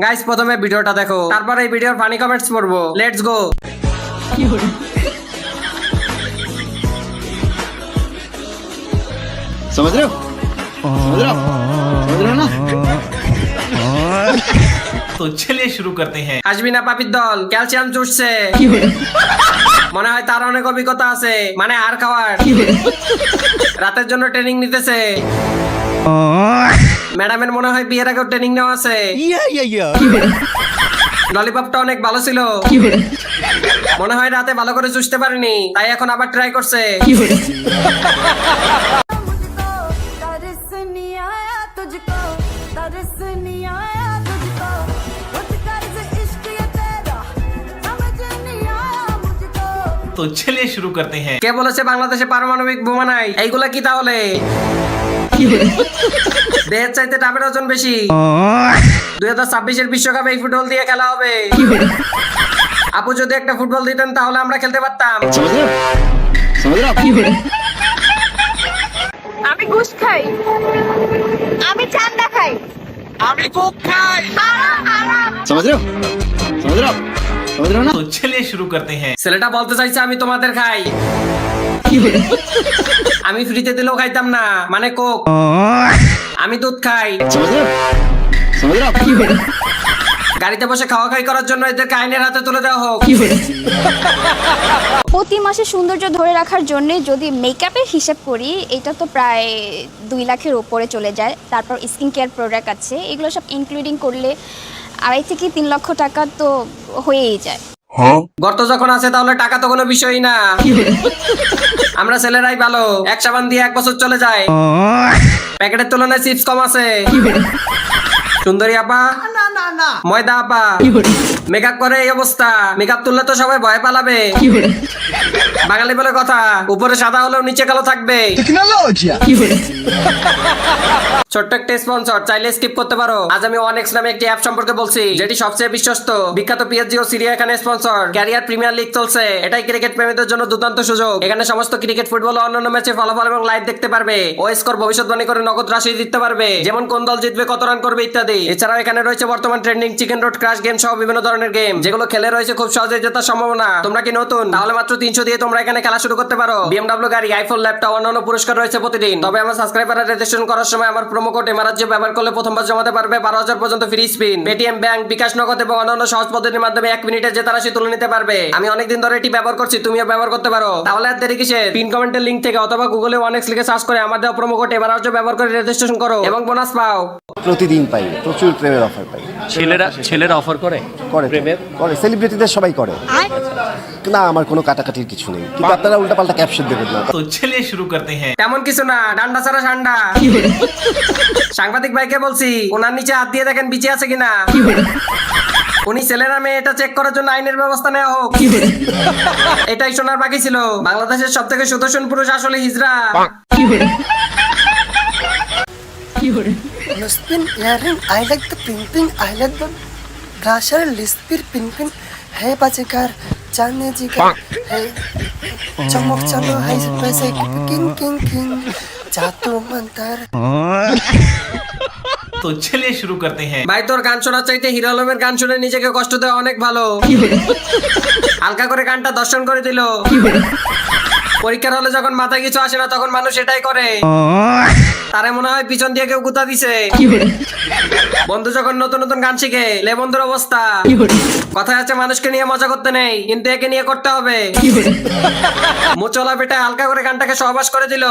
Guys প্রথমে ভিডিওটা দেখো, তারপর এই ভিডিওর ফানি কমেন্টস পড়বো। Let's go. समझ रहे हो समझ रहे हो समझ रहे हो ना। तो चलिए शुरू करते हैं। আসবি না পাপির দল, ক্যালসিয়াম চুষছে। মনে হয় তার অনেক অভিজ্ঞতা আছে, মানে আর খাওয়ার। রাতের জন্য ট্রেনিং নিতেছে। ম্যাডামের মনে হয় বিয়ের আগেও ট্রেনিং নেওয়া আছে। ললিপপটা অনেক ভালো ছিল, মনে হয় রাতে ভালো করে চুষতে পারেনি, তাই এখন আবার ট্রাই করছে। तरस नहीं आया तुझको, तरस नहीं आया तुझको, कुछ कर्ज इश्क ये तेरा समझ नहीं आया मुझको। तो चलिए शुरू करते हैं। কে বলেছে বাংলাদেশে পারমাণবিক বোমা নাই? এইগুলা কি তাহলে? দেহের চাইতে ডাবের ওজন বেশি। 2026-এর বিশ্বকাপে এই ফুটবল দিয়ে খেলা হবে। আপু যদি একটা ফুটবল দিতেন তাহলে আমরা খেলতে পারতাম। समझ रहे हो समझ रहे हो। আমি ঘুষ খাই, আমি চান্দা খাই, আমি কোক খাই। समझ रहे हो समझ रहे हो समझ रहे हो ना। तो चलिए शुरू करते हैं। ছেলেটা বলতে চাইছে আমি তোমাদের খাই। আমি ফ্রিতে দিলেও খাইতাম না, মানে কোক। আমি দুধ খাই। समझ रहे हो समझ रहे हो। গাড়িতে বসে খাওয়া খাই করার জন্য এদেরকে আইনের হাতে তুলে দেওয়া হোক। প্রতি মাসে সৌন্দর্য ধরে রাখার জন্য যদি মেকআপের হিসেব করি, এটা তো প্রায় 2 লাখের উপরে চলে যায়। তারপর স্কিন কেয়ার প্রোডাক্ট আছে, এগুলো সব ইনক্লুডিং করলে 2.5 থেকে 3 লক্ষ টাকা তো হয়েই যায়। গর্ত যখন আছে তাহলে টাকা তো কোনো বিষয়ই না। আমরা ছেলেরাই ভালো, এক সাবান দিয়ে 1 বছর চলে যায়। প্যাকেটের তুলনায় চিপস কম আছে। সুন্দরী আপা, ময়দা আপা মেকআপ করে এই অবস্থা। মেকআপ তুললে তো সবাই ভয় পালাবে। বাঙালি বলে কথা, উপরে সাদা হলেও নিচে কালো থাকবে। ছোট্ট একটা স্পন্সর, চাইলে স্কিপ করতে পারো। আজ আমি ওয়ানএক্স নামে একটি অ্যাপ সম্পর্কে বলছি, যেটি সবচেয়ে বিশ্বস্ত। বিখ্যাত পিএসজি ও সিরিয়া এখানে স্পন্সর। ক্যারিয়ার প্রিমিয়ার লিগ চলছে, এটাই ক্রিকেট প্রেমীদের জন্য দুর্দান্ত সুযোগ। এখানে সমস্ত ক্রিকেট, ফুটবল ও অন্যান্য ম্যাচের ফলাফল এবং লাইভ দেখতে পারবে। ও স্কোর ভবিষ্যৎবাণী করে নগদ রাশি জিততে পারবে, যেমন কোন দল জিতবে, কত রান করবে ইত্যাদি। এছাড়াও এখানে রয়েছে বর্তমান trending chicken road crash game সহ বিভিন্ন ধরনের গেম, যেগুলো খেলে রয়েছে খুব সহজে জেতার সম্ভাবনা। তোমরা কি নতুন? তাহলে মাত্র 300 দিয়ে তোমরা এখানে খেলা শুরু করতে পারো। বিএমডব্লিউ গাড়ি, আইফোন, ল্যাপটপ, অন্যান্য পুরস্কার রয়েছে প্রতিদিন। তবে আমার সাবস্ক্রাইবাররা রেজিস্ট্রেশন করার সময় আমার প্রোমো কোড এমআরজি ব্যবহার করলে প্রথমবার জমাতে পারবে 12,000 পর্যন্ত ফ্রি স্পিন। পেটিএম, ব্যাংক, বিকাশ নগদ এবং অন্যান্য সহজ পদ্ধতির মাধ্যমে 1 মিনিটে জেতা রাশি তুলে নিতে পারবে। আমি অনেকদিন ধরে এটি ব্যবহার করছি, তুমিও ব্যবহার করতে পারো। তাহলে আর দেরি কিসের? পিন কমেন্টের লিংক থেকে অথবা গুগলে ওয়ানএক্স লিখে সার্চ করে আমার দেওয়া প্রোমো কোড এমআরজি ব্যবহার করে রেজিস্ট্রেশন করো এবং বোনাস পাও। প্রতিদিন পাই, প্রচুর প্রেমের অফার পাই। ছেলেরা অফার করে করে করে সেলিব্রিটিদের সবাই করে। না, আমার কোনো কাটাকাটির কিছু নেই, কিন্তু আপনারা উল্টাপাল্টা ক্যাপশন দেবেন না। तो चलिए शुरू करते हैं। তেমন কিছু না, ডান্ডা ছাড়া ঠান্ডা। সাংবাদিক ভাইকে বলছি ওনার নিচে হাত দিয়ে দেখেন বিচে আছে কিনা। উনি ছেলেরা মেয়ে এটা চেক করার জন্য আইনের ব্যবস্থা নেওয়া হোক। এটাই শোনার বাকি ছিল। বাংলাদেশের সব থেকে সুদর্শন পুরুষ আসলে হিজড়া। Spin earring, I like the pin, I like the brusher, lispir pin. Hey bajigar, जाने जिगर, hey चमक चलो, hey पैसे king, जादू मंतर। तो चलिए शुरू करते हैं। ভাই তোর গান শোনার চাইতে হিরো আলমের গান শুনে নিজেকে কষ্ট দেওয়া অনেক ভালো। হালকা করে গানটা দর্শন করে দিল। পরীক্ষার হলে যখন মাথায় কিছু আসে না তখন মানুষ এটাই করে। তারে মনে হয় পিছন দিয়ে কেউ গুতা দিছে। বন্ধু যখন নতুন নতুন গান শিখে লে বন্ধুর অবস্থা। কথায় আছে মানুষকে নিয়ে মজা করতে নেই, কিন্তু একে নিয়ে করতে হবে। মোচলা বেটা হালকা করে গানটাকে সহবাস করে দিল।